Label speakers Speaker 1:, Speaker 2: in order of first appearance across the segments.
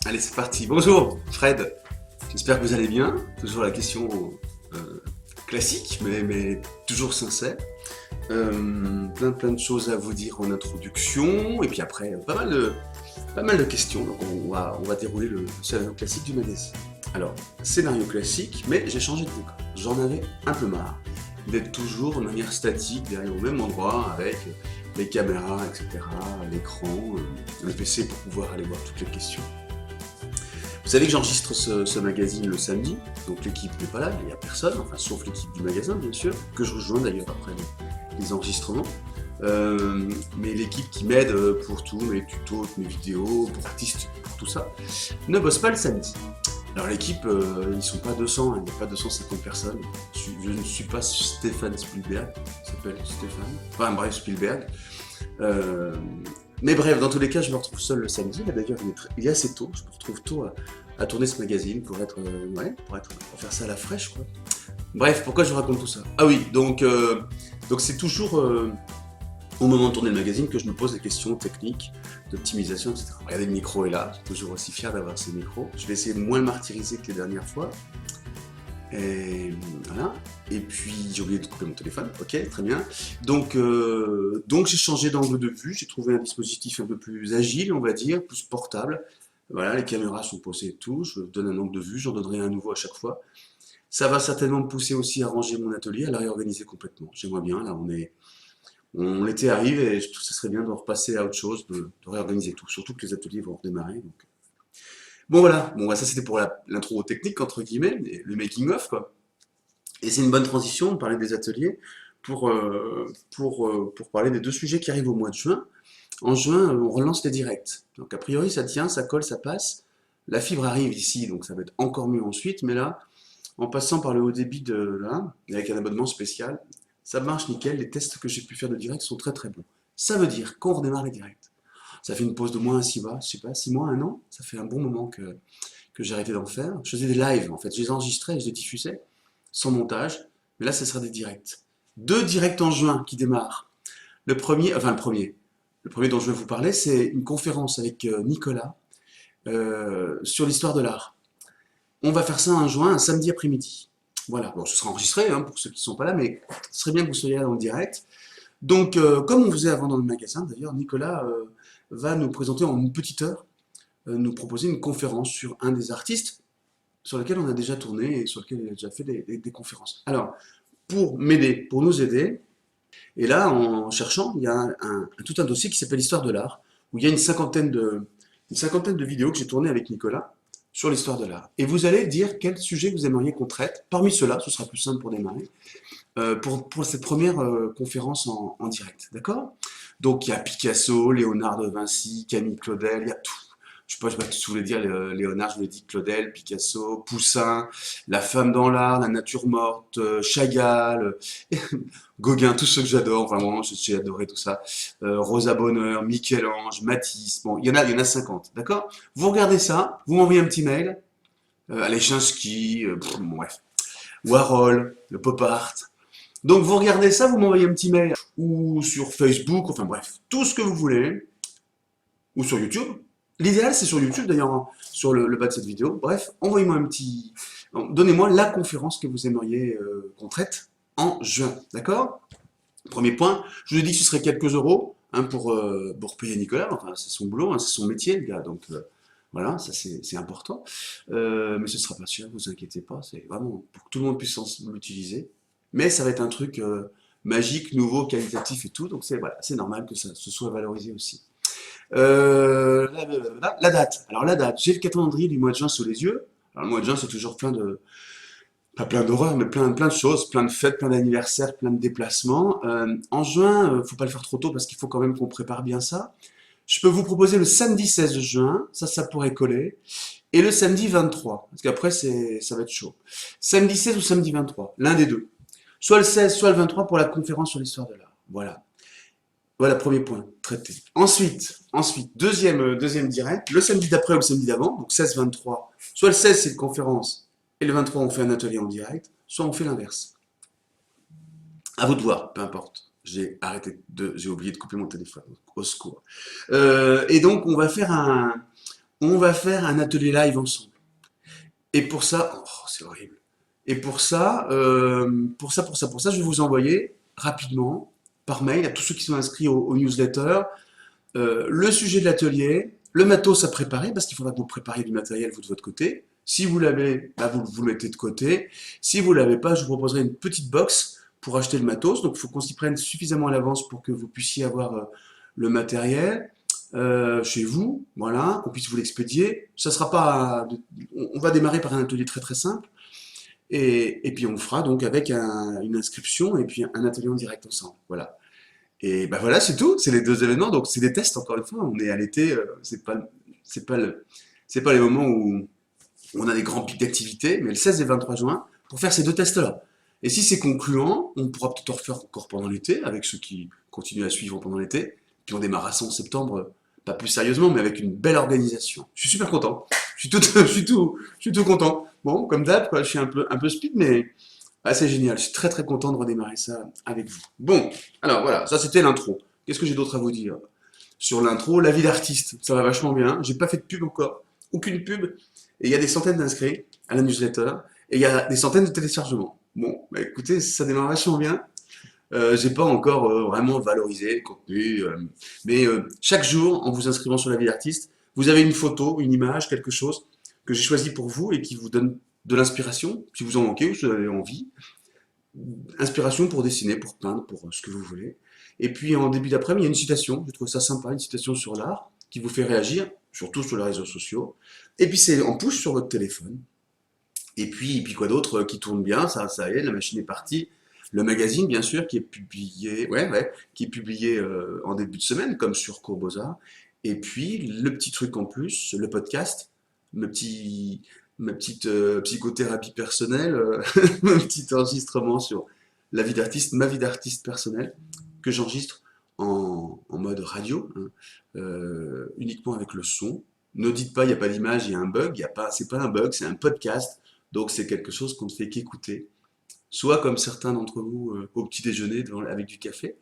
Speaker 1: Allez, c'est parti. Bonjour, Fred. J'espère que vous allez bien. Toujours la question classique, mais toujours sincère. Plein de choses à vous dire en introduction, et puis après, pas mal de questions. Donc on va dérouler le scénario classique du magazine. Alors, scénario classique, mais j'ai changé de décor. J'en avais un peu marre d'être toujours de manière statique, derrière au même endroit, avec les caméras, etc., l'écran, le PC pour pouvoir aller voir toutes les questions. Vous savez que j'enregistre ce magazine le samedi, donc l'équipe n'est pas là, il n'y a personne, enfin sauf l'équipe du magasin bien sûr, que je rejoins d'ailleurs après les enregistrements. Mais l'équipe qui m'aide pour tout, mes tutos, mes vidéos, pour artistes, pour tout ça, ne bosse pas le samedi. Alors l'équipe, ils sont pas 200, il n'y a pas 250 personnes. Je ne suis pas Stéphane Spielberg, il s'appelle Stéphane, enfin bref, Spielberg. Euh, mais bref, dans tous les cas, je me retrouve seul le samedi. Là d'ailleurs, il est assez tôt, je me retrouve tôt à tourner ce magazine pour faire ça à la fraîche, quoi. Bref, pourquoi je vous raconte tout ça? Ah oui, donc c'est toujours au moment de tourner le magazine que je me pose des questions techniques, d'optimisation, etc. Regardez, le micro est là, je suis toujours aussi fier d'avoir ce micro. Je vais essayer de moins le martyriser que les dernières fois. Et voilà. Et puis j'ai oublié de couper mon téléphone. Ok, très bien. Donc j'ai changé d'angle de vue. J'ai trouvé un dispositif un peu plus agile, on va dire, plus portable. Voilà, les caméras sont posées et tout. Je donne un angle de vue. J'en donnerai un nouveau à chaque fois. Ça va certainement me pousser aussi à ranger mon atelier, à la réorganiser complètement. J'aimerais bien. Là, l'été arrive et je trouve que ce serait bien de repasser à autre chose, de réorganiser tout. Surtout que les ateliers vont redémarrer. Donc. Bon voilà. Bon, bah, ça c'était pour l'intro technique entre guillemets, le making of quoi. Et c'est une bonne transition de parler des ateliers pour parler des deux sujets qui arrivent au mois de juin. En juin, on relance les directs. Donc a priori, ça tient, ça colle, ça passe. La fibre arrive ici, donc ça va être encore mieux ensuite. Mais là, en passant par le haut débit de là, avec un abonnement spécial, ça marche nickel. Les tests que j'ai pu faire de direct sont très très bons. Ça veut dire qu'on redémarre les directs. Ça fait une pause de moins 6 mois, je sais pas, 6 mois, un an. Ça fait un bon moment que j'ai arrêté d'en faire. Je faisais des lives en fait, je les enregistrais et je les diffusais sans montage. Mais là, ce sera des directs. Deux directs en juin qui démarrent. Le premier dont je vais vous parler, c'est une conférence avec Nicolas sur l'histoire de l'art. On va faire ça en juin, un samedi après-midi. Voilà, bon, ce sera enregistré hein, pour ceux qui ne sont pas là, mais ce serait bien que vous soyez là dans le direct. Donc, comme on faisait avant dans le magasin, d'ailleurs, Nicolas va nous présenter en une petite heure, nous proposer une conférence sur un des artistes sur lequel on a déjà tourné et sur lequel il a déjà fait des conférences. Alors, pour m'aider, pour nous aider, et là, en cherchant, il y a tout un dossier qui s'appelle Histoire de l'art, où il y a une cinquantaine de vidéos que j'ai tournées avec Nicolas sur l'histoire de l'art. Et vous allez dire quel sujet vous aimeriez qu'on traite. Parmi ceux-là, ce sera plus simple pour démarrer, pour cette première conférence en direct. D'accord? Donc il y a Picasso, Léonard de Vinci, Camille Claudel, il y a tout. Je sais pas, je vais pas tous vous les dire, Léonard, je vous l'ai dit, Claudel, Picasso, Poussin, La femme dans l'art, La nature morte, Chagall, Gauguin, tous ceux que j'adore, vraiment, j'ai adoré tout ça. Rosa Bonheur, Michel-Ange, Matisse, bon, il y en a 50, d'accord? Vous regardez ça, vous m'envoyez un petit mail, Alechinsky, bon, bref, Warhol, le pop art. Donc vous regardez ça, vous m'envoyez un petit mail, ou sur Facebook, enfin bref, tout ce que vous voulez, ou sur YouTube. L'idéal, c'est sur YouTube, d'ailleurs, hein, sur le bas de cette vidéo. Bref, envoyez-moi un petit... Donnez-moi la conférence que vous aimeriez qu'on traite en juin, d'accord? Premier point, je vous ai dit que ce serait quelques euros hein, pour payer Nicolas, enfin c'est son boulot, hein, c'est son métier, le gars, donc voilà, ça c'est important. Mais ce ne sera pas cher, ne vous inquiétez pas, c'est vraiment pour que tout le monde puisse l'utiliser. Mais ça va être un truc magique, nouveau, qualitatif et tout, donc voilà, c'est normal que ça se soit valorisé aussi. La date. Alors la date, j'ai le calendrier du mois de juin sous les yeux. Alors le mois de juin, c'est toujours pas plein d'horreurs, mais plein de choses, plein de fêtes, plein d'anniversaires, plein de déplacements. En juin, faut pas le faire trop tôt parce qu'il faut quand même qu'on prépare bien ça. Je peux vous proposer le samedi 16 juin, ça pourrait coller, et le samedi 23, parce qu'après ça va être chaud. Samedi 16 ou samedi 23, l'un des deux. Soit le 16, soit le 23 pour la conférence sur l'histoire de l'art. Voilà. Voilà, premier point, traité. Ensuite, deuxième direct, le samedi d'après ou le samedi d'avant, donc 16-23. Soit le 16, c'est une conférence, et le 23, on fait un atelier en direct, soit on fait l'inverse. À vous de voir, peu importe. J'ai oublié de couper mon téléphone, au secours. Et donc, on va faire un atelier live ensemble. Et pour ça, oh, c'est horrible. Et pour ça, je vais vous envoyer rapidement, par mail, à tous ceux qui sont inscrits au newsletter, le sujet de l'atelier, le matos à préparer, parce qu'il faudra que vous prépariez du matériel, vous, de votre côté. Si vous l'avez, bah, vous le mettez de côté. Si vous ne l'avez pas, je vous proposerai une petite box pour acheter le matos. Donc, il faut qu'on s'y prenne suffisamment à l'avance pour que vous puissiez avoir le matériel chez vous, voilà, qu'on puisse vous l'expédier. Ça sera pas, on va démarrer par un atelier très très simple. Et puis on fera donc avec une inscription et puis un atelier en direct ensemble. Voilà. Et ben voilà, c'est tout. C'est les deux événements. Donc c'est des tests encore une fois. On est à l'été. C'est pas les moments où on a des grands pics d'activité. Mais le 16 et 23 juin pour faire ces deux tests-là. Et si c'est concluant, on pourra peut-être en refaire encore pendant l'été avec ceux qui continuent à suivre pendant l'été. Puis on démarre ça en septembre, pas plus sérieusement, mais avec une belle organisation. Je suis super content. Je suis tout content. Bon, comme d'hab, quoi, je suis un peu speed, mais c'est génial. Je suis très très content de redémarrer ça avec vous. Bon, alors voilà, ça c'était l'intro. Qu'est-ce que j'ai d'autre à vous dire sur l'intro? La vie d'artiste, ça va vachement bien. J'ai pas fait de pub encore, aucune pub. Et il y a des centaines d'inscrits à la newsletter, et il y a des centaines de téléchargements. Bon, bah écoutez, ça démarre vachement bien. J'ai pas encore vraiment valorisé le contenu, mais chaque jour, en vous inscrivant sur la vie d'artiste, vous avez une photo, une image, quelque chose que j'ai choisi pour vous et qui vous donne de l'inspiration, si vous en manquez ou si vous avez envie. Inspiration pour dessiner, pour peindre, pour ce que vous voulez. Et puis en début d'après-midi, il y a une citation, je trouve ça sympa, une citation sur l'art, qui vous fait réagir, surtout sur les réseaux sociaux. Et puis c'est en push sur votre téléphone. Et puis quoi d'autre qui tourne bien, ça y est, la machine est partie. Le magazine, bien sûr, qui est publié, qui est publié en début de semaine, comme sur Courbozar. Et puis, le petit truc en plus, le podcast, ma petite psychothérapie personnelle, mon petit enregistrement sur la vie d'artiste, ma vie d'artiste personnelle, que j'enregistre en mode radio, hein, uniquement avec le son. Ne dites pas, il n'y a pas d'image, il y a un bug. C'est pas un bug, c'est un podcast. Donc, c'est quelque chose qu'on ne fait qu'écouter. Soit comme certains d'entre vous au petit déjeuner avec du café,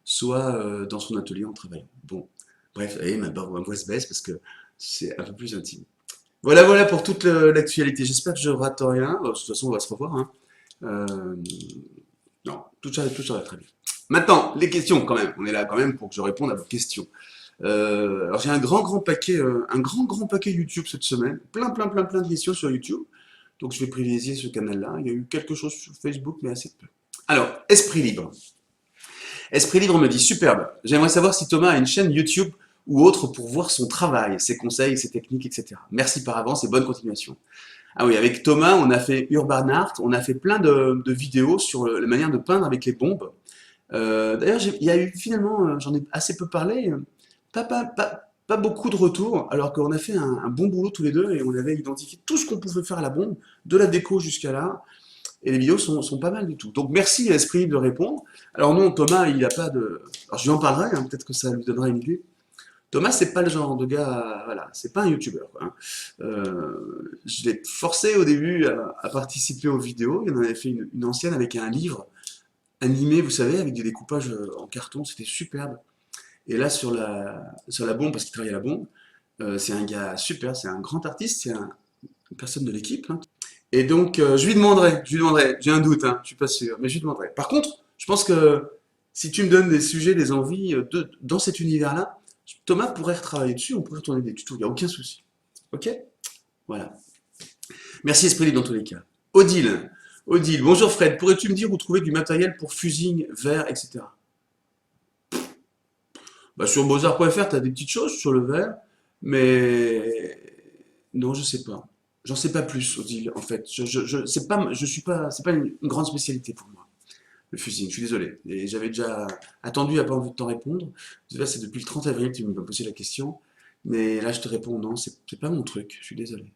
Speaker 1: soit dans son atelier en travaillant. Bon, bref, ma voix se baisse parce que c'est un peu plus intime. Voilà pour toute l'actualité. J'espère que je rate rien. De toute façon, on va se revoir. Hein. Non, tout ça va très bien. Maintenant, les questions quand même. On est là quand même pour que je réponde à vos questions. Alors j'ai un grand paquet YouTube cette semaine. Plein de questions sur YouTube. Donc je vais privilégier ce canal-là. Il y a eu quelque chose sur Facebook, mais assez peu. Alors, Esprit Libre. Esprit Libre me dit, superbe. J'aimerais savoir si Thomas a une chaîne YouTube ou autre pour voir son travail, ses conseils, ses techniques, etc. Merci par avance et bonne continuation. Ah oui, avec Thomas, on a fait Urban Art, on a fait plein de vidéos sur la manière de peindre avec les bombes. D'ailleurs, il y a eu finalement, j'en ai assez peu parlé, pas beaucoup de retours, alors qu'on a fait un bon boulot tous les deux et on avait identifié tout ce qu'on pouvait faire à la bombe, de la déco jusqu'à là, et les vidéos sont pas mal du tout. Donc merci à Esprit Libre de répondre. Alors non, Thomas, il n'a pas de... Alors je lui en parlerai, hein, peut-être que ça lui donnera une idée. Thomas, c'est pas le genre de gars, voilà, c'est pas un youtubeur. Hein. Je l'ai forcé au début à participer aux vidéos, il en avait fait une ancienne avec un livre animé, vous savez, avec des découpages en carton, c'était superbe. Et là, sur la bombe, parce qu'il travaille à la bombe, c'est un gars super, c'est un grand artiste, c'est une personne de l'équipe. Hein. Et donc, je lui demanderai, j'ai un doute, hein, je suis pas sûr, mais je lui demanderai. Par contre, je pense que si tu me donnes des sujets, des envies dans cet univers-là, Thomas pourrait retravailler dessus, on pourrait tourner des tutos, il n'y a aucun souci. Ok? Voilà. Merci Esprit Libre dans tous les cas. Odile, bonjour Fred, pourrais-tu me dire où trouver du matériel pour fusing, verre, etc. Bah, sur beaux-arts.fr, tu as des petites choses sur le verre, mais non, je sais pas. J'en sais pas plus, Odile, en fait. C'est pas une grande spécialité pour moi, le fusing. Je suis désolé. Et j'avais déjà attendu, à pas envie de t'en répondre. Là, c'est depuis le 30 avril que tu me posé la question. Mais là, je te réponds non, c'est pas mon truc. Je suis désolé.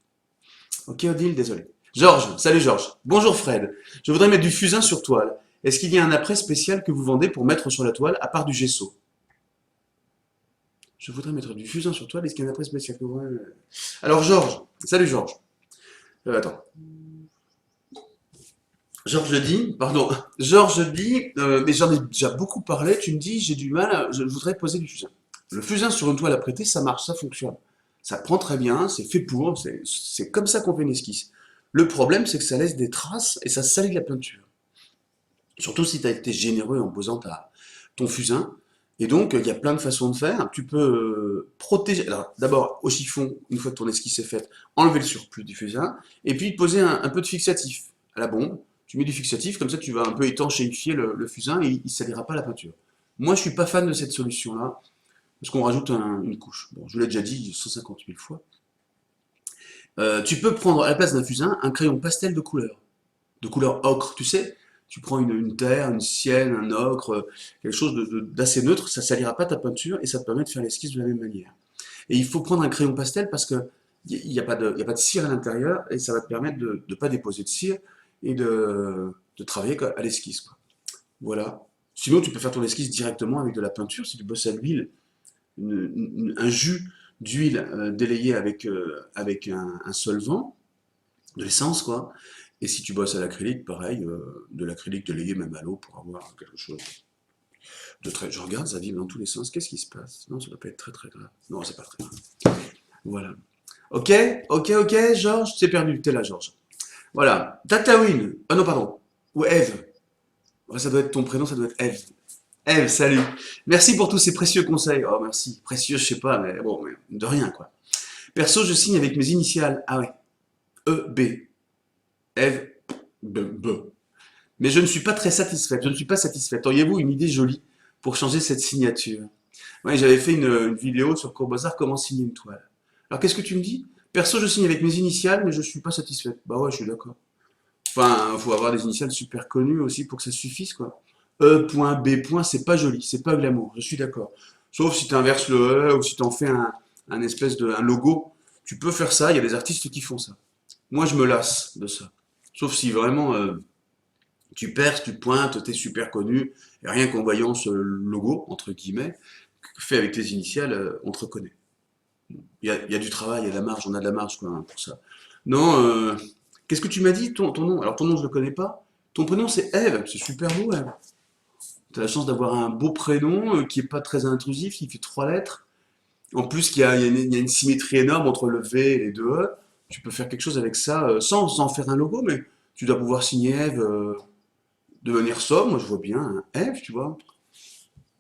Speaker 1: Ok, Odile, désolé. Georges, salut Georges. Bonjour Fred. Je voudrais mettre du fusain sur toile. Est-ce qu'il y a un apprêt spécial que vous vendez pour mettre sur la toile, à part du gesso? Je voudrais mettre du fusain sur toile. Est-ce qu'il y a un apprêt spécial que vous vendez? Alors Georges, salut Georges. Attends. Georges dit, mais j'en ai déjà beaucoup parlé, tu me dis, j'ai du mal, je voudrais poser du fusain. Le fusain sur une toile à prêter, ça marche, ça fonctionne. Ça prend très bien, c'est fait pour, c'est comme ça qu'on fait une esquisse. Le problème, c'est que ça laisse des traces et ça salit la peinture. Surtout si tu as été généreux en posant ton fusain. Et donc, il y a plein de façons de faire. Tu peux protéger. Alors, d'abord, au chiffon, une fois que ton esquisse est faite, enlever le surplus du fusain. Et puis, poser un peu de fixatif à la bombe. Tu mets du fixatif, comme ça, tu vas un peu étanchéifier le fusain et il ne salira pas la peinture. Moi, je suis pas fan de cette solution-là, parce qu'on rajoute une couche. Bon, je vous l'ai déjà dit 150 000 fois. Tu peux prendre à la place d'un fusain un crayon pastel de couleur ocre, tu sais. Tu prends une terre, une sienne, un ocre, quelque chose d'assez neutre, ça salira pas ta peinture et ça te permet de faire l'esquisse de la même manière. Et il faut prendre un crayon pastel parce que il n'y a, y a pas de cire à l'intérieur et ça va te permettre de ne pas déposer de cire et de travailler à l'esquisse, quoi. Voilà. Sinon, tu peux faire ton esquisse directement avec de la peinture si tu bosses à l'huile, un jus d'huile délayé avec un solvant, de l'essence, quoi. Et si tu bosses à l'acrylique, pareil, de l'acrylique délayé même à l'eau pour avoir quelque chose de très... Je regarde, ça vibre dans tous les sens. Qu'est-ce qui se passe? Non, ça doit pas être très très grave. Non, c'est pas très grave. Voilà. Ok, ok, Georges, tu t'es perdu. T'es là, Georges. Voilà. Tatawin. Ah non, pardon. Ou Eve. Ouais, ça doit être ton prénom, ça doit être Eve. Eve, salut. Merci pour tous ces précieux conseils. Oh, merci. Précieux, je sais pas, mais bon, mais de rien, quoi. Perso, je signe avec mes initiales. Ah ouais. E, B. Eve, B. Mais je ne suis pas très satisfaite. Je ne suis pas satisfaite. Auriez-vous une idée jolie pour changer cette signature? Ouais, j'avais fait une vidéo sur Courbazar, comment signer une toile. Alors qu'est-ce que tu me dis? Perso, je signe avec mes initiales, mais je suis pas satisfaite. Bah ouais, je suis d'accord. Enfin, faut avoir des initiales super connues aussi pour que ça suffise, quoi. E.B. C'est pas joli, c'est pas glamour, je suis d'accord. Sauf si tu inverses le E ou si tu en fais un espèce de un logo. Tu peux faire ça, il y a des artistes qui font ça. Moi, je me lasse de ça. Sauf si vraiment tu perces, tu pointes, t'es super connu, et rien qu'en voyant ce logo, entre guillemets, fait avec tes initiales, on te reconnaît. Il y a du travail, il y a de la marge, on a de la marge quoi, hein, pour ça. Non, qu'est-ce que tu m'as dit, ton nom? Alors ton nom, je le connais pas. Ton prénom, c'est Eve, c'est super beau, Eve. Tu as la chance d'avoir un beau prénom qui est pas très intrusif, qui fait 3 lettres. En plus, il y a une symétrie énorme entre le V et les deux E. Tu peux faire quelque chose avec ça sans en faire un logo, mais tu dois pouvoir signer Eve de manière sobre. Moi, je vois bien un Eve, tu vois.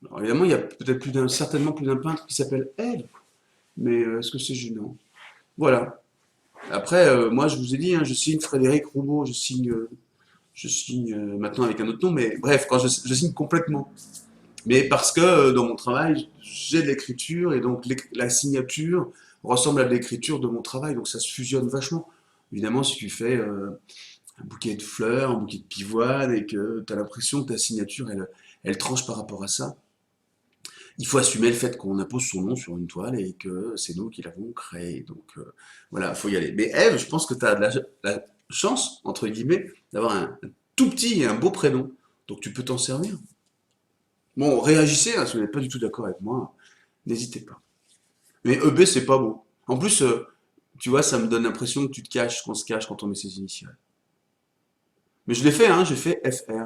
Speaker 1: Alors, évidemment, il y a peut-être certainement plus d'un peintre qui s'appelle Eve, mais est-ce que c'est gênant? Voilà. Après, moi, je vous ai dit, hein, je signe Frédéric Roubaud, je signe maintenant avec un autre nom, mais bref, quand je signe complètement. Mais parce que dans mon travail, j'ai de l'écriture et donc la signature ressemble à de l'écriture de mon travail, donc ça se fusionne vachement. Évidemment, si tu fais un bouquet de fleurs, un bouquet de pivoine et que tu as l'impression que ta signature, elle tranche par rapport à ça, il faut assumer le fait qu'on impose son nom sur une toile et que c'est nous qui l'avons créé. Donc voilà, il faut y aller. Mais Eve, je pense que tu as la chance, entre guillemets, d'avoir un tout petit et un beau prénom. Donc tu peux t'en servir. Bon, réagissez, hein, si vous n'êtes pas du tout d'accord avec moi, n'hésitez pas. Mais EB, c'est pas beau. En plus, tu vois, ça me donne l'impression que tu te caches, qu'on se cache quand on met ses initiales. Mais je l'ai fait, hein, j'ai fait FR.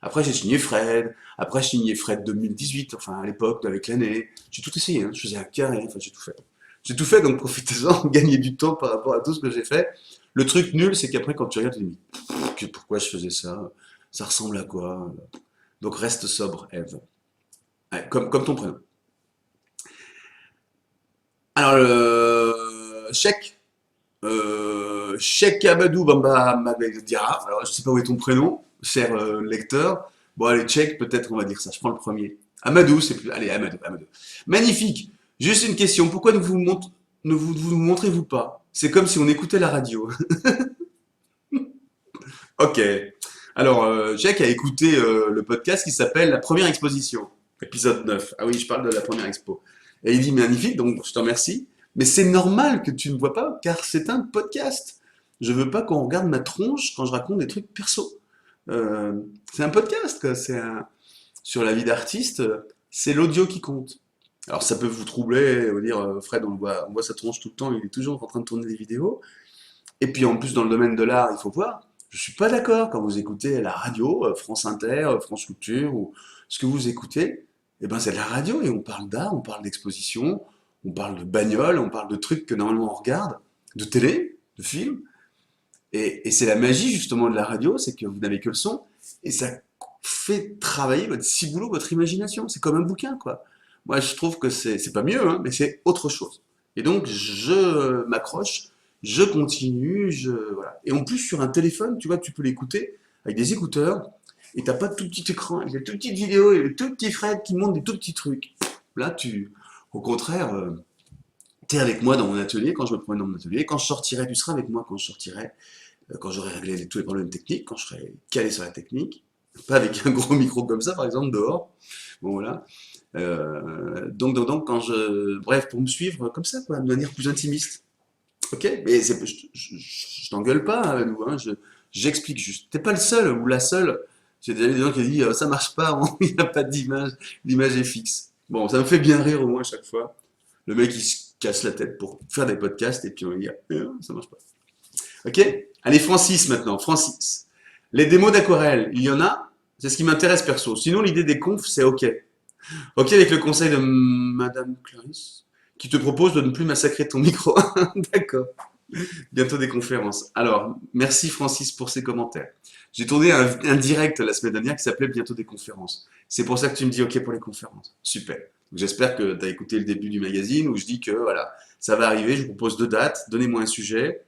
Speaker 1: Après, j'ai signé Fred. Après, j'ai signé Fred 2018, enfin, à l'époque, avec l'année. J'ai tout essayé, hein. Je faisais un carré, enfin, j'ai tout fait. J'ai tout fait, donc profitez-en, gagnez du temps par rapport à tout ce que j'ai fait. Le truc nul, c'est qu'après, quand tu regardes, tu te dis, pourquoi je faisais ça? Ça ressemble à quoi? Donc, reste sobre, Eve. Ouais, comme ton prénom. Alors, Cheikh, Cheikh Amadou Bamba Diarra. Alors, je sais pas où est ton prénom, cher lecteur. Bon, allez, Cheikh, peut-être on va dire ça. Je prends le premier. Amadou, c'est plus. Allez, Amadou. Magnifique. Juste une question. Pourquoi ne vous montrez-vous pas? C'est comme si on écoutait la radio. Ok. Alors, Cheikh a écouté le podcast qui s'appelle La première exposition, épisode 9. Ah oui, je parle de la première expo. Et il dit magnifique, donc je te remercie. Mais c'est normal que tu ne vois pas, car c'est un podcast. Je veux pas qu'on regarde ma tronche quand je raconte des trucs perso. C'est un podcast, quoi. Sur la vie d'artiste, c'est l'audio qui compte. Alors ça peut vous troubler, vous dire, Fred, on voit sa tronche tout le temps, il est toujours en train de tourner des vidéos. Et puis en plus, dans le domaine de l'art, il faut voir. Je suis pas d'accord quand vous écoutez la radio, France Inter, France Culture, ou ce que vous écoutez, eh ben c'est de la radio et on parle d'art, on parle d'exposition, on parle de bagnole, on parle de trucs que normalement on regarde, de télé, de films. Et c'est la magie justement de la radio, c'est que vous n'avez que le son, et ça fait travailler votre ciboulot, votre imagination. C'est comme un bouquin, quoi. Moi, je trouve que c'est pas mieux, hein, mais c'est autre chose. Et donc, je m'accroche, je continue, voilà. Et en plus, sur un téléphone, tu vois, tu peux l'écouter avec des écouteurs, et t'as pas de tout petit écran, avec des tout petites vidéos, et des tout petits Fred qui montrent des tout petits trucs. Là, au contraire, tu es avec moi dans mon atelier, quand je me promène dans mon atelier, quand je sortirai, tu seras avec moi quand je sortirai, quand j'aurai réglé tous les problèmes techniques, quand je serai calé sur la technique, pas avec un gros micro comme ça, par exemple, dehors. Bon, voilà. Donc, bref, pour me suivre comme ça, quoi, de manière plus intimiste. Ok? Mais je t'engueule pas, hein, Lou, hein, j'explique juste. T'es pas le seul ou la seule. J'ai déjà des gens qui disent ça marche pas, il n'y a pas d'image, l'image est fixe. Bon, ça me fait bien rire au moins à chaque fois. Le mec il se casse la tête pour faire des podcasts et puis on lui dit ça marche pas. Ok? Allez, Francis maintenant. Francis. Les démos d'aquarelle, il y en a? C'est ce qui m'intéresse perso. Sinon, l'idée des confs, c'est ok. Ok avec le conseil de Madame Clarisse, qui te propose de ne plus massacrer ton micro. D'accord. Bientôt des conférences. Alors, merci Francis pour ces commentaires. J'ai tourné un direct la semaine dernière qui s'appelait Bientôt des conférences. C'est pour ça que tu me dis OK pour les conférences. Super. J'espère que tu as écouté le début du magazine où je dis que voilà, ça va arriver, je vous propose 2 dates, donnez-moi un sujet,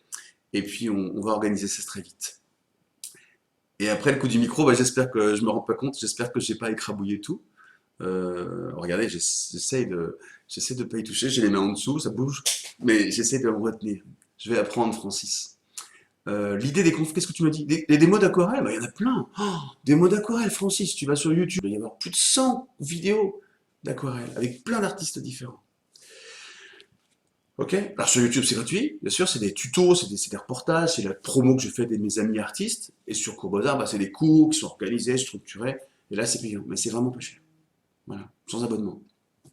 Speaker 1: et puis on va organiser ça très vite. Et après le coup du micro, bah, j'espère que je me rends pas compte, j'espère que j'ai pas écrabouillé tout. Regardez, j'essaie de pas y toucher, j'ai les mains en dessous, ça bouge, mais j'essaie de me retenir. Je vais apprendre, Francis. L'idée des confs, qu'est-ce que tu me dis? Des démos d'aquarelle, bah, il y en a plein. Oh, des mots d'aquarelle, Francis, tu vas sur YouTube, il va y avoir plus de 100 vidéos d'aquarelle, avec plein d'artistes différents. Ok? Alors sur YouTube, c'est gratuit, bien sûr, c'est des tutos, c'est des reportages, c'est la promo que je fais de mes amis artistes. Et sur Courbazar, bah, c'est des cours qui sont organisés, structurés. Et là, c'est payant, mais c'est vraiment pas cher. Voilà, sans abonnement.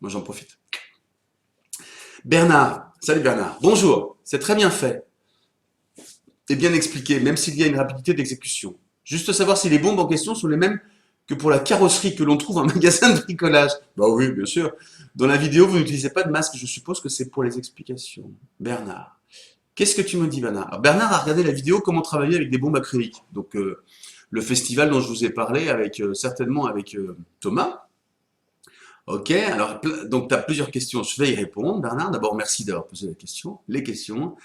Speaker 1: Moi, j'en profite. Bernard, salut Bernard. Bonjour, c'est très bien fait et bien expliqué, même s'il y a une rapidité d'exécution. Juste savoir si les bombes en question sont les mêmes que pour la carrosserie que l'on trouve en magasin de bricolage. Bah oui, bien sûr. Dans la vidéo, vous n'utilisez pas de masque, je suppose que c'est pour les explications. Bernard. Qu'est-ce que tu me dis, Bernard? Alors, Bernard a regardé la vidéo Comment travailler avec des bombes acryliques. Donc, le festival dont je vous ai parlé, certainement avec Thomas. Ok, alors, donc tu as plusieurs questions. Je vais y répondre, Bernard. D'abord, merci d'avoir posé la question. Les questions.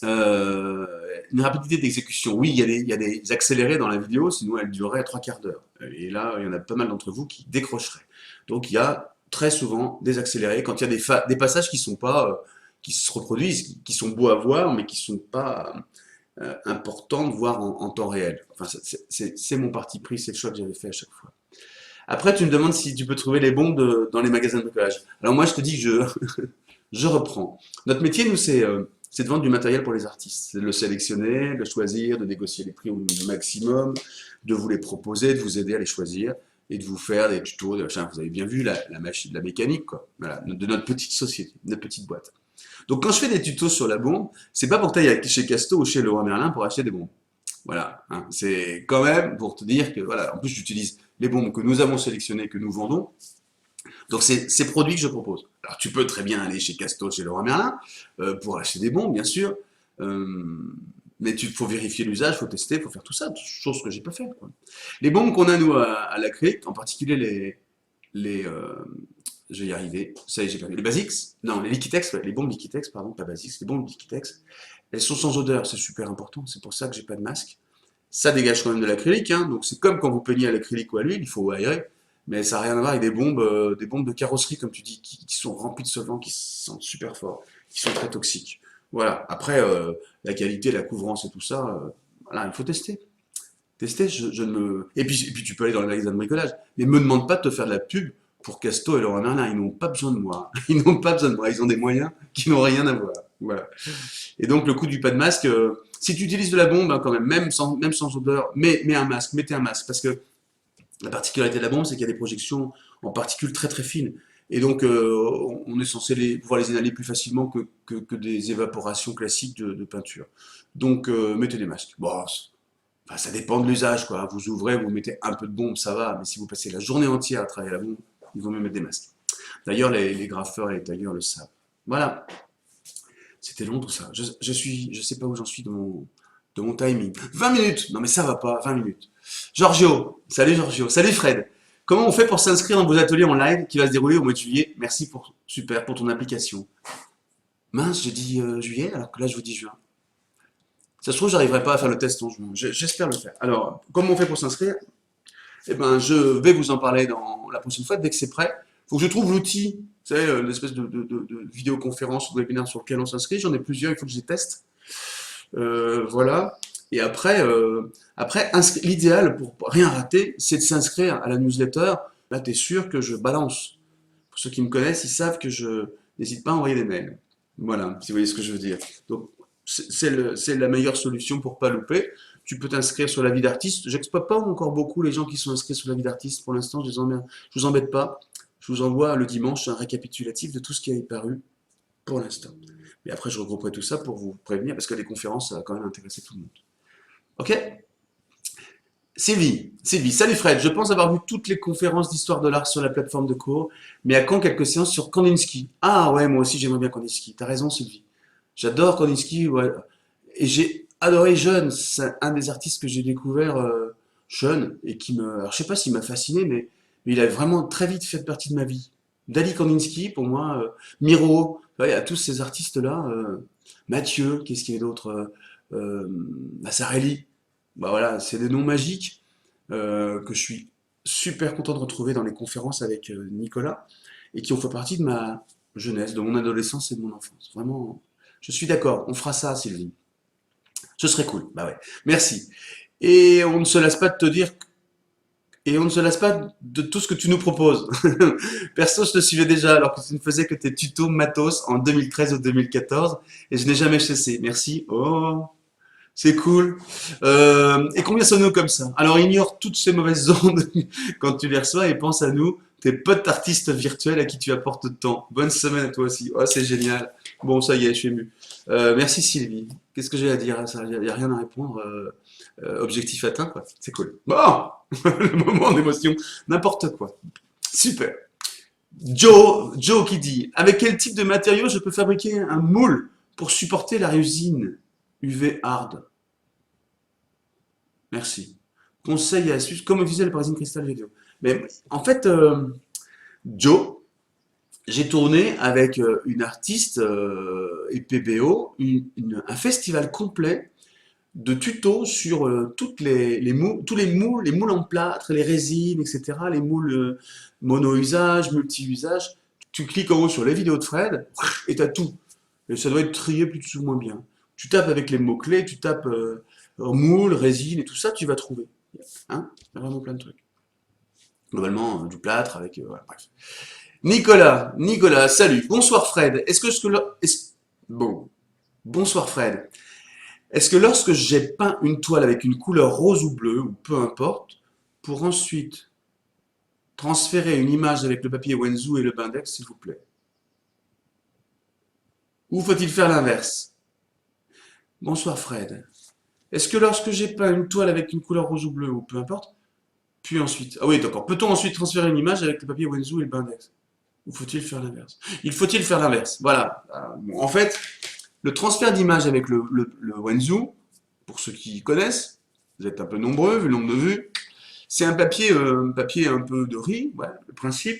Speaker 1: Une rapidité d'exécution. Oui, il y a des accélérés dans la vidéo, sinon elle durerait 3/4 d'heure. Et là, il y en a pas mal d'entre vous qui décrocheraient. Donc, il y a très souvent des accélérés quand il y a des passages qui sont pas, qui se reproduisent, qui sont beaux à voir, mais qui sont pas importants de voir en temps réel. Enfin, c'est mon parti pris, c'est le choix que j'avais fait à chaque fois. Après, tu me demandes si tu peux trouver les bombes dans les magasins de bricolage. Alors moi, je te dis que je reprends. Notre métier, nous, c'est de vendre du matériel pour les artistes. C'est de le sélectionner, de le choisir, de négocier les prix au maximum, de vous les proposer, de vous aider à les choisir et de vous faire des tutos. Vous avez bien vu la machine, la mécanique, quoi. Voilà, de notre petite société, notre petite boîte. Donc quand je fais des tutos sur la bombe, c'est pas pour que tu ailles chez Casto ou chez Leroy Merlin pour acheter des bombes. Voilà, hein. C'est quand même pour te dire que, voilà, en plus j'utilise les bombes que nous avons sélectionnées, que nous vendons. Donc c'est ces produits que je propose. Alors tu peux très bien aller chez Casto, chez Leroy Merlin, pour acheter des bombes, bien sûr. Mais il faut vérifier l'usage, il faut tester, il faut faire tout ça, chose que j'ai pas fait, quoi. Les bombes qu'on a nous à l'acrylique, en particulier je vais y arriver, ça y est, j'ai perdu. Les Basics, non, les Liquitex, les bombes Liquitex, pardon, pas Basics, les bombes Liquitex, elles sont sans odeur, c'est super important, c'est pour ça que j'ai pas de masque. Ça dégage quand même de l'acrylique, hein, donc c'est comme quand vous peignez à l'acrylique ou à l'huile, il faut aérer, mais ça n'a rien à voir avec des bombes de carrosserie, comme tu dis, qui sont remplies de solvants, qui sentent super fort, qui sont très toxiques. Voilà, après, la qualité, la couvrance et tout ça, voilà, il faut tester. Tester, je ne me... Et puis tu peux aller dans les magasins de bricolage, mais me demande pas de te faire de la pub pour Casto et Leroy Merlin, ils n'ont pas besoin de moi. Ils n'ont pas besoin de moi, ils ont des moyens qui n'ont rien à voir. Voilà. Et donc le coup du pas de masque, si tu utilises de la bombe, hein, quand même sans odeur, mets un masque, mettez un masque, parce que la particularité de la bombe, c'est qu'il y a des projections en particules très très fines. Et donc on est censé pouvoir les inhaler plus facilement que des évaporations classiques de peinture. Donc mettez des masques. Bon, enfin, ça dépend de l'usage, quoi. Vous ouvrez, vous mettez un peu de bombe, ça va, mais si vous passez la journée entière à travailler à la bombe, il vaut mieux mettre des masques. D'ailleurs, les graffeurs et les tailleurs le savent. Voilà. C'était long tout ça. Je sais pas où j'en suis de mon timing. 20 minutes! Non mais ça va pas, 20 minutes. Giorgio, salut Giorgio, salut Fred. Comment on fait pour s'inscrire dans vos ateliers en live qui va se dérouler au mois de juillet? Merci pour, super, pour ton application. Mince, j'ai dit juillet, alors que là je vous dis juin. Ça se trouve, j'arriverai pas à faire le test en juin. J'espère le faire. Alors, comment on fait pour s'inscrire? Eh ben, je vais vous en parler dans la prochaine fois, dès que c'est prêt. Faut que je trouve l'outil, vous savez, l'espèce de vidéoconférence ou de webinaire sur lequel on s'inscrit. J'en ai plusieurs, il faut que je les teste. Voilà. Et après l'idéal pour rien rater, c'est de s'inscrire à la newsletter. Là, tu es sûr que je balance. Pour ceux qui me connaissent, ils savent que je n'hésite pas à envoyer des mails. Voilà, si vous voyez ce que je veux dire. Donc, c'est la meilleure solution pour pas louper. Tu peux t'inscrire sur la vie d'artiste. J'exploite pas encore beaucoup les gens qui sont inscrits sur la vie d'artiste. Pour l'instant, je vous embête pas. Je vous envoie le dimanche un récapitulatif de tout ce qui a paru pour l'instant. Mais après, je regrouperai tout ça pour vous prévenir, parce que les conférences, ça va quand même intéresser tout le monde. Ok? Sylvie, salut Fred, je pense avoir vu toutes les conférences d'histoire de l'art sur la plateforme de cours, mais à quand quelques séances sur Kandinsky? Ah ouais, moi aussi j'aimerais bien Kandinsky, t'as raison Sylvie. J'adore Kandinsky, ouais. Et j'ai adoré Jeune, c'est un des artistes que j'ai découvert jeune, et qui me... Alors je sais pas s'il m'a fasciné, mais il a vraiment très vite fait partie de ma vie. Dali Kandinsky, pour moi, Miro, ouais, il y a tous ces artistes-là, Mathieu, qu'est-ce qu'il y a d'autre Massarelli. Bah voilà, c'est des noms magiques que je suis super content de retrouver dans les conférences avec Nicolas et qui ont fait partie de ma jeunesse, de mon adolescence et de mon enfance. Vraiment, je suis d'accord, on fera ça, Sylvie. Ce serait cool, bah ouais. Merci. Et on ne se lasse pas de te dire, et on ne se lasse pas de tout ce que tu nous proposes. Perso, je te suivais déjà alors que tu ne faisais que tes tutos matos en 2013 ou 2014 et je n'ai jamais cessé. Merci. Oh. C'est cool. Et combien sommes-nous comme ça? Alors ignore toutes ces mauvaises ondes quand tu les reçois et pense à nous, tes potes artistes virtuels à qui tu apportes de temps. Bonne semaine à toi aussi. Oh, c'est génial. Bon, ça y est, je suis ému. Merci Sylvie. Qu'est-ce que j'ai à dire à ça? Il n'y a rien à répondre. Objectif atteint, quoi. C'est cool. Bon, le moment d'émotion. N'importe quoi. Super. Joe qui dit, avec quel type de matériaux je peux fabriquer un moule pour supporter la résine UV hard? Merci. Conseil et astuces, comment utiliser le résine cristal vidéo. Mais en fait, Joe, j'ai tourné avec une artiste et PBO un festival complet de tutos sur toutes les moules, tous les moules en plâtre, les résines, etc., les moules mono-usage, multi-usage. Tu cliques en haut sur les vidéos de Fred et tu as tout. Et ça doit être trié plus ou moins bien. Tu tapes avec les mots-clés, tu tapes moule, résine et tout ça, tu vas trouver. Hein, il y a vraiment plein de trucs. Globalement, du plâtre avec... voilà, bref. Nicolas, salut. Bonsoir Fred. Bon. Bonsoir Fred. Est-ce que lorsque j'ai peint une toile avec une couleur rose ou bleue, ou peu importe, pour ensuite transférer une image avec le papier Wenzu et le Bindex, s'il vous plaît? Ou faut-il faire l'inverse? Bonsoir Fred. Est-ce que lorsque j'ai peint une toile avec une couleur rose ou bleue, ou peu importe, puis ensuite... Ah oui, d'accord. Peut-on ensuite transférer une image avec le papier Wenzu et le Bindex? Ou faut-il faire l'inverse? Faut-il faire l'inverse? Voilà. Bon, en fait, le transfert d'image avec le Wenzu, pour ceux qui connaissent, vous êtes un peu nombreux vu le nombre de vues, c'est un papier un peu de riz, ouais, le principe.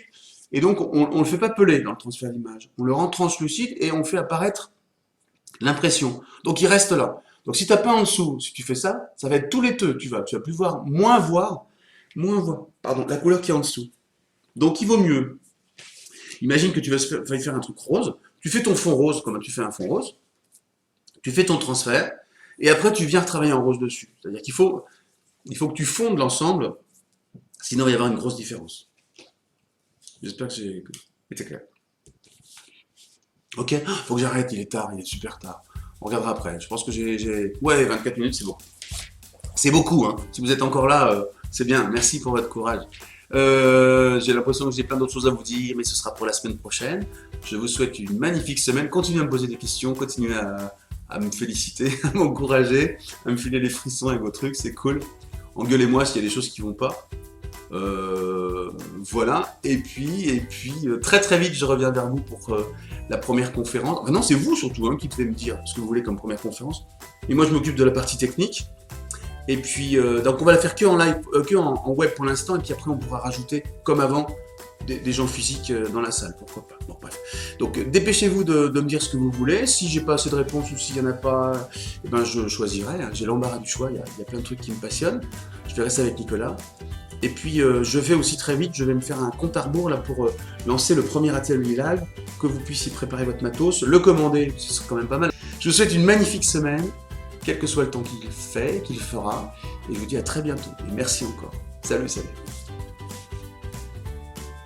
Speaker 1: Et donc, on ne le fait pas peler dans le transfert d'image. On le rend translucide et on fait apparaître l'impression. Donc, il reste là. Donc, si tu n'as pas en dessous, si tu fais ça, ça va être tout laiteux. Tu vas plus voir, moins voir, pardon, la couleur qui est en dessous. Donc, il vaut mieux. Imagine que tu vas faire un truc rose. Tu fais ton fond rose, comme tu fais un fond rose. Tu fais ton transfert. Et après, tu viens retravailler en rose dessus. C'est-à-dire qu'il faut que tu fondes l'ensemble. Sinon, il va y avoir une grosse différence. J'espère que j'ai été clair. Ok, faut que j'arrête, il est tard, il est super tard. On regardera après. Je pense que Ouais, 24 minutes, c'est bon. C'est beaucoup, hein. Si vous êtes encore là, c'est bien. Merci pour votre courage. J'ai l'impression que j'ai plein d'autres choses à vous dire, mais ce sera pour la semaine prochaine. Je vous souhaite une magnifique semaine. Continuez à me poser des questions, continuez à me féliciter, à m'encourager, à me filer les frissons avec vos trucs, c'est cool. Engueulez-moi s'il y a des choses qui vont pas. Voilà, et puis très très vite je reviens vers vous pour la première conférence. Enfin, non, c'est vous surtout qui devez me dire ce que vous voulez comme première conférence. Et moi je m'occupe de la partie technique. Et puis donc on va la faire que en live, que en web pour l'instant, et puis après on pourra rajouter comme avant des gens physiques dans la salle, pourquoi pas. Bon, bref. Donc dépêchez-vous de me dire ce que vous voulez. Si j'ai pas assez de réponses ou s'il y en a pas, eh ben, je choisirai. J'ai l'embarras du choix, il y a plein de trucs qui me passionnent. Je verrai ça avec Nicolas. Et puis je vais aussi très vite, je vais me faire un compte à rebours là, pour lancer le premier atelier live, que vous puissiez préparer votre matos, le commander, ce serait quand même pas mal. Je vous souhaite une magnifique semaine, quel que soit le temps qu'il fait, qu'il fera, et je vous dis à très bientôt. Et merci encore. Salut, salut.